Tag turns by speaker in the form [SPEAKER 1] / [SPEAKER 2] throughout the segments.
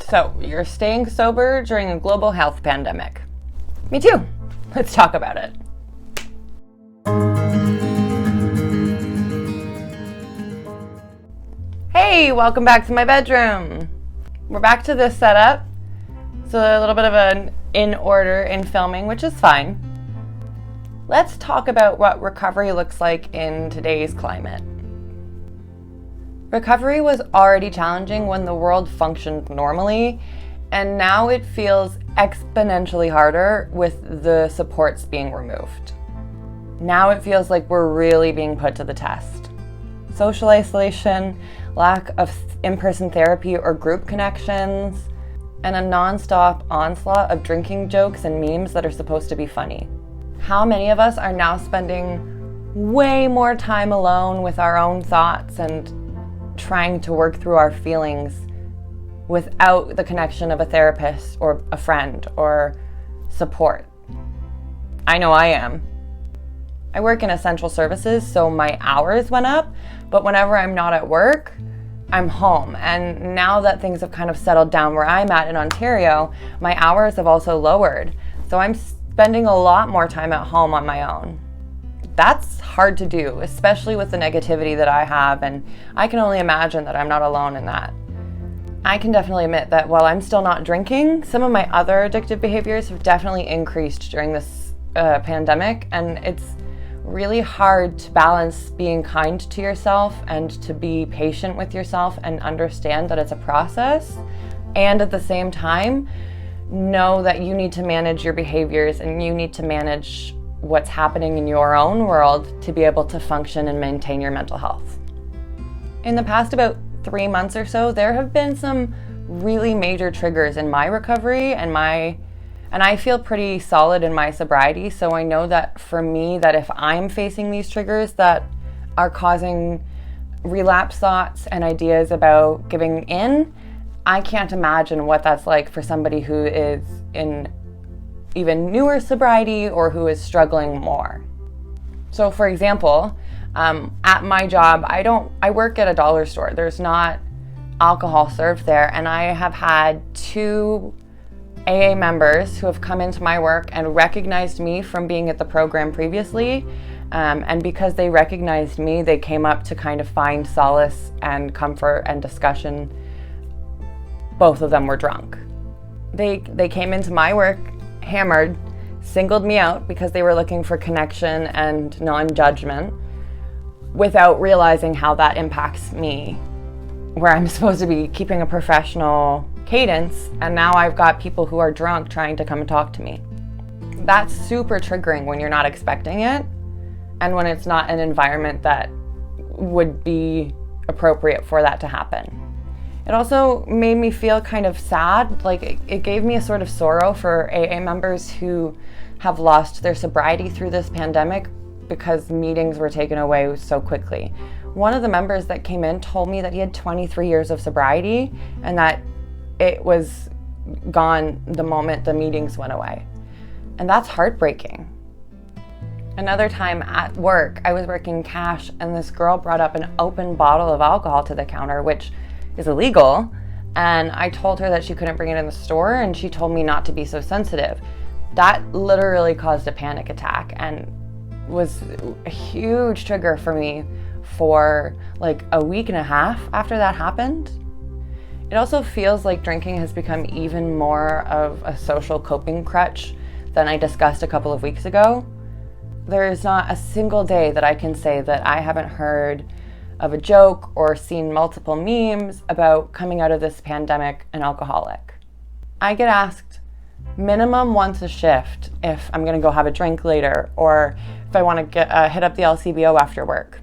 [SPEAKER 1] So, you're staying sober during a global health pandemic. Me too. Let's talk about it. Hey, welcome back to my bedroom. We're back to this setup. So a little bit of an in order in filming, which is fine. Let's talk about what recovery looks like in today's climate. Recovery was already challenging when the world functioned normally, and now it feels exponentially harder with the supports being removed. Now it feels like we're really being put to the test. Social isolation, lack of in-person therapy or group connections, and a non-stop onslaught of drinking jokes and memes that are supposed to be funny. How many of us are now spending way more time alone with our own thoughts and trying to work through our feelings without the connection of a therapist or a friend or support? I know I am. I work in essential services, so my hours went up, but whenever I'm not at work, I'm home. And now that things have kind of settled down where I'm at in Ontario, my hours have also lowered. So I'm spending a lot more time at home on my own. That's hard to do, especially with the negativity that I have, and I can only imagine that I'm not alone in that. I can definitely admit that while I'm still not drinking, some of my other addictive behaviors have definitely increased during this pandemic, and it's really hard to balance being kind to yourself and to be patient with yourself and understand that it's a process, and at the same time know that you need to manage your behaviors and you need to manage what's happening in your own world to be able to function and maintain your mental health. In the past about 3 months or so, there have been some really major triggers in my recovery and I feel pretty solid in my sobriety, so I know that for me, that if I'm facing these triggers that are causing relapse thoughts and ideas about giving in, I can't imagine what that's like for somebody who is in even newer sobriety or who is struggling more. So for example, at my job, I work at a dollar store. There's not alcohol served there, and I have had 2 AA members who have come into my work and recognized me from being at the program previously. And because they recognized me, they came up to kind of find solace and comfort and discussion. Both of them were drunk. They came into my work hammered, singled me out because they were looking for connection and non-judgment without realizing how that impacts me, where I'm supposed to be keeping a professional cadence, and now I've got people who are drunk trying to come and talk to me. That's super triggering when you're not expecting it and when it's not an environment that would be appropriate for that to happen. It also made me feel kind of sad, like it gave me a sort of sorrow for AA members who have lost their sobriety through this pandemic because meetings were taken away so quickly. One of the members that came in told me that he had 23 years of sobriety and that it was gone the moment the meetings went away. And that's heartbreaking. Another time at work, I was working cash and this girl brought up an open bottle of alcohol to the counter, which is illegal. And I told her that she couldn't bring it in the store, and she told me not to be so sensitive. That literally caused a panic attack and was a huge trigger for me for like a week and a half after that happened. It also feels like drinking has become even more of a social coping crutch than I discussed a couple of weeks ago. There is not a single day that I can say that I haven't heard of a joke or seen multiple memes about coming out of this pandemic an alcoholic. I get asked minimum once a shift if I'm gonna go have a drink later or if I wanna hit up the LCBO after work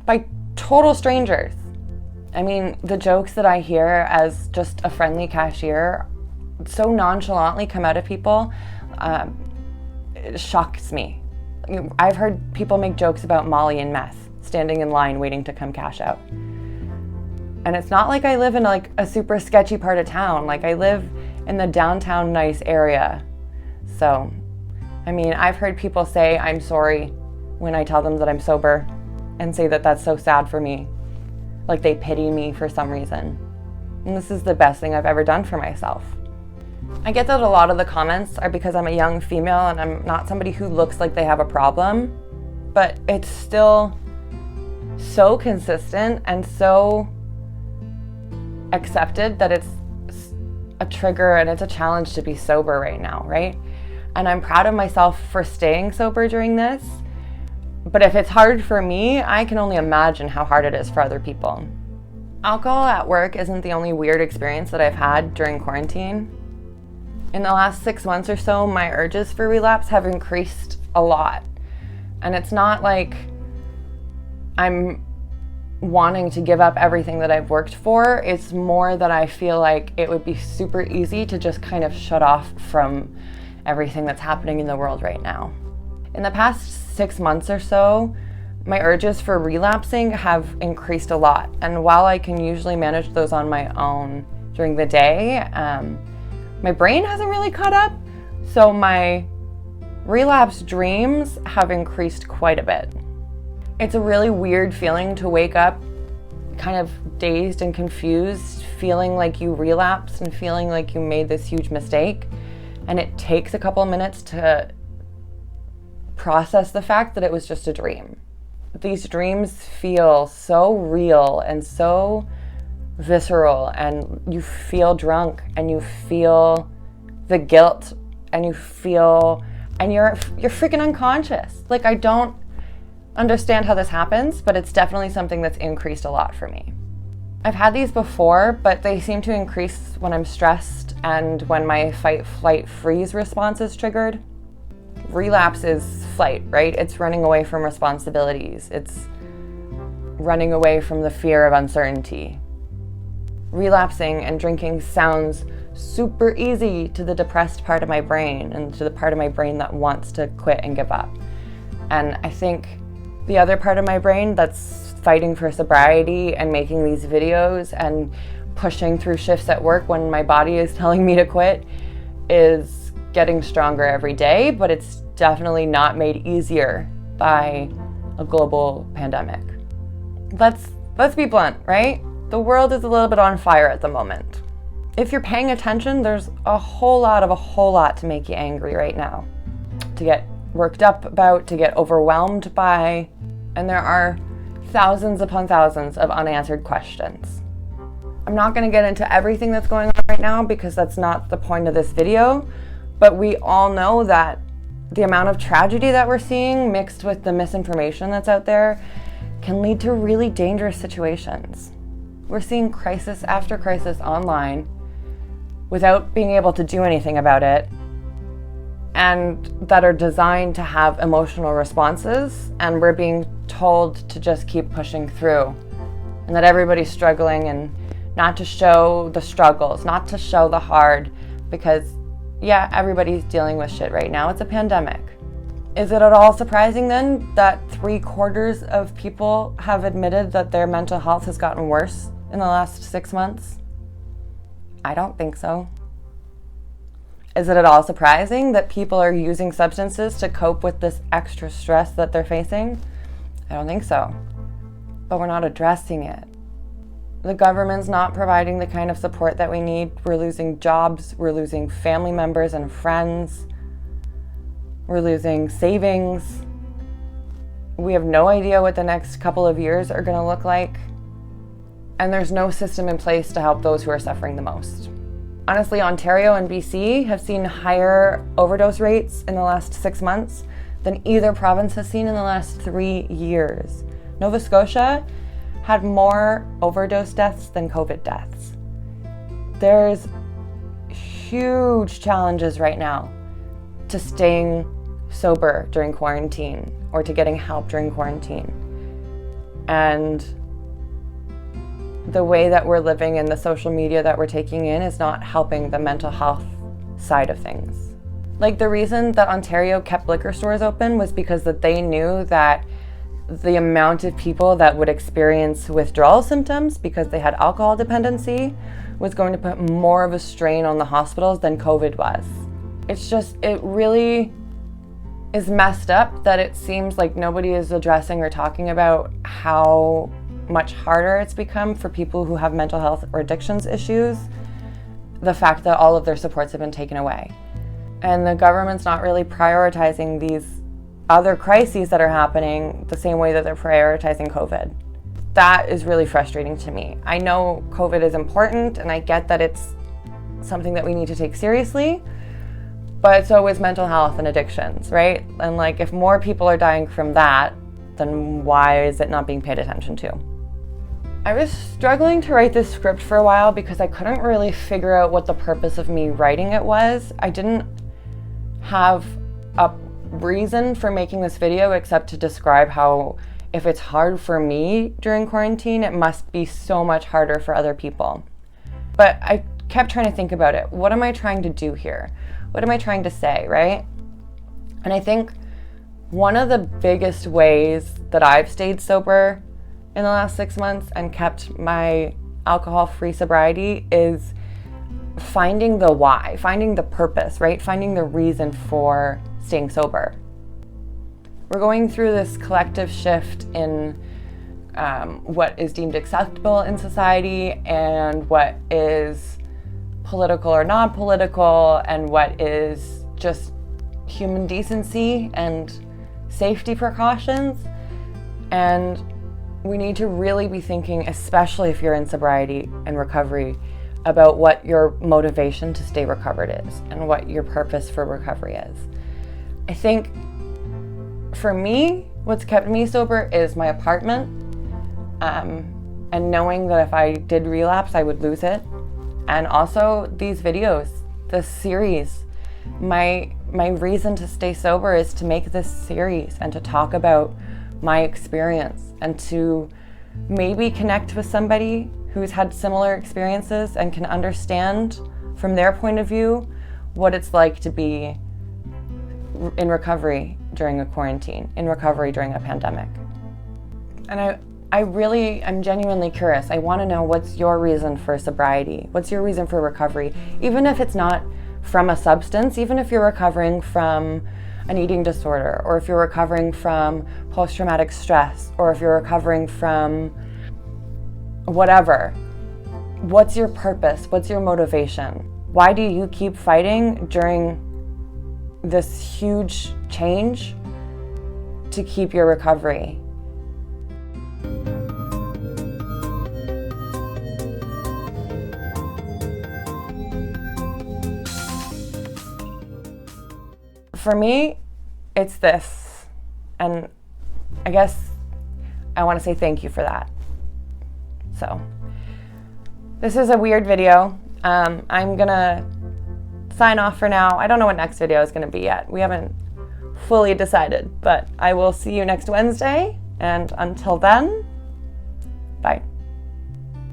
[SPEAKER 1] by total strangers. I mean, the jokes that I hear as just a friendly cashier so nonchalantly come out of people, it shocks me. I've heard people make jokes about Molly and meth, standing in line waiting to come cash out. And it's not like I live in like a super sketchy part of town. Like I live in the downtown nice area. So, I mean, I've heard people say I'm sorry when I tell them that I'm sober and say that that's so sad for me. Like they pity me for some reason. And this is the best thing I've ever done for myself. I get that a lot of the comments are because I'm a young female and I'm not somebody who looks like they have a problem, but it's still so consistent and so accepted that it's a trigger and it's a challenge to be sober right now, right? And I'm proud of myself for staying sober during this. But if it's hard for me, I can only imagine how hard it is for other people. Alcohol at work isn't the only weird experience that I've had during quarantine. In the last 6 months or so, my urges for relapse have increased a lot. And it's not like I'm wanting to give up everything that I've worked for. It's more that I feel like it would be super easy to just kind of shut off from everything that's happening in the world right now. In the past 6 months or so, my urges for relapsing have increased a lot. And while I can usually manage those on my own during the day, my brain hasn't really caught up. So my relapse dreams have increased quite a bit. It's a really weird feeling to wake up kind of dazed and confused, feeling like you relapsed and feeling like you made this huge mistake. And it takes a couple minutes to process the fact that it was just a dream. These dreams feel so real and so visceral, and you feel drunk and you feel the guilt and you're freaking unconscious. Like, I don't understand how this happens, but it's definitely something that's increased a lot for me. I've had these before, but they seem to increase when I'm stressed and when my fight, flight, freeze response is triggered. Relapse is flight, right? It's running away from responsibilities. It's running away from the fear of uncertainty. Relapsing and drinking sounds super easy to the depressed part of my brain and to the part of my brain that wants to quit and give up. And I think the other part of my brain that's fighting for sobriety and making these videos and pushing through shifts at work when my body is telling me to quit is getting stronger every day, but it's definitely not made easier by a global pandemic. Let's be blunt, right? The world is a little bit on fire at the moment. If you're paying attention, there's a whole lot to make you angry right now, to get worked up about, to get overwhelmed by, and there are thousands upon thousands of unanswered questions. I'm not going to get into everything that's going on right now because that's not the point of this video, but we all know that the amount of tragedy that we're seeing mixed with the misinformation that's out there can lead to really dangerous situations. We're seeing crisis after crisis online without being able to do anything about it, and that are designed to have emotional responses, and we're being told to just keep pushing through, and that everybody's struggling, and not to show the struggles, not to show the hard, because yeah, everybody's dealing with shit right now. It's a pandemic. Is it at all surprising then that 3/4 of people have admitted that their mental health has gotten worse in the last 6 months? I don't think so. Is it at all surprising that people are using substances to cope with this extra stress that they're facing? I don't think so. But we're not addressing it. The government's not providing the kind of support that we need. We're losing jobs, we're losing family members and friends, we're losing savings. We have no idea what the next couple of years are going to look like. And there's no system in place to help those who are suffering the most. Honestly, Ontario and BC have seen higher overdose rates in the last 6 months than either province has seen in the last 3 years. Nova Scotia had more overdose deaths than COVID deaths. There's huge challenges right now to staying sober during quarantine or to getting help during quarantine. And the way that we're living and the social media that we're taking in is not helping the mental health side of things. Like, the reason that Ontario kept liquor stores open was because that they knew that the amount of people that would experience withdrawal symptoms because they had alcohol dependency was going to put more of a strain on the hospitals than COVID was. It really is messed up that it seems like nobody is addressing or talking about how much harder it's become for people who have mental health or addictions issues, the fact that all of their supports have been taken away. And the government's not really prioritizing these other crises that are happening the same way that they're prioritizing COVID. That is really frustrating to me. I know COVID is important and I get that it's something that we need to take seriously, but so is mental health and addictions, right? And like, if more people are dying from that, then why is it not being paid attention to? I was struggling to write this script for a while because I couldn't really figure out what the purpose of me writing it was. I didn't have a reason for making this video except to describe how if it's hard for me during quarantine, it must be so much harder for other people. But I kept trying to think about it. What am I trying to do here? What am I trying to say, right? And I think one of the biggest ways that I've stayed sober in the last 6 months and kept my alcohol-free sobriety is finding the why, finding the purpose, right? Finding the reason for staying sober. We're going through this collective shift in what is deemed acceptable in society and what is political or non-political and what is just human decency and safety precautions. And we need to really be thinking, especially if you're in sobriety and recovery, about what your motivation to stay recovered is and what your purpose for recovery is. I think for me, what's kept me sober is my apartment, and knowing that if I did relapse, I would lose it. And also these videos, this series. My reason to stay sober is to make this series and to talk about my experience and to maybe connect with somebody who's had similar experiences and can understand from their point of view what it's like to be in recovery during a quarantine, in recovery during a pandemic. And I'm genuinely curious. I want to know, what's your reason for sobriety? What's your reason for recovery? Even if it's not from a substance, even if you're recovering from an eating disorder, or if you're recovering from post-traumatic stress, or if you're recovering from whatever, what's your purpose? What's your motivation? Why do you keep fighting during this huge change to keep your recovery? For me, it's this, and I guess I want to say thank you for that. So, this is a weird video. I'm gonna sign off for now. I don't know what next video is gonna be yet. We haven't fully decided, but I will see you next Wednesday, and until then, bye.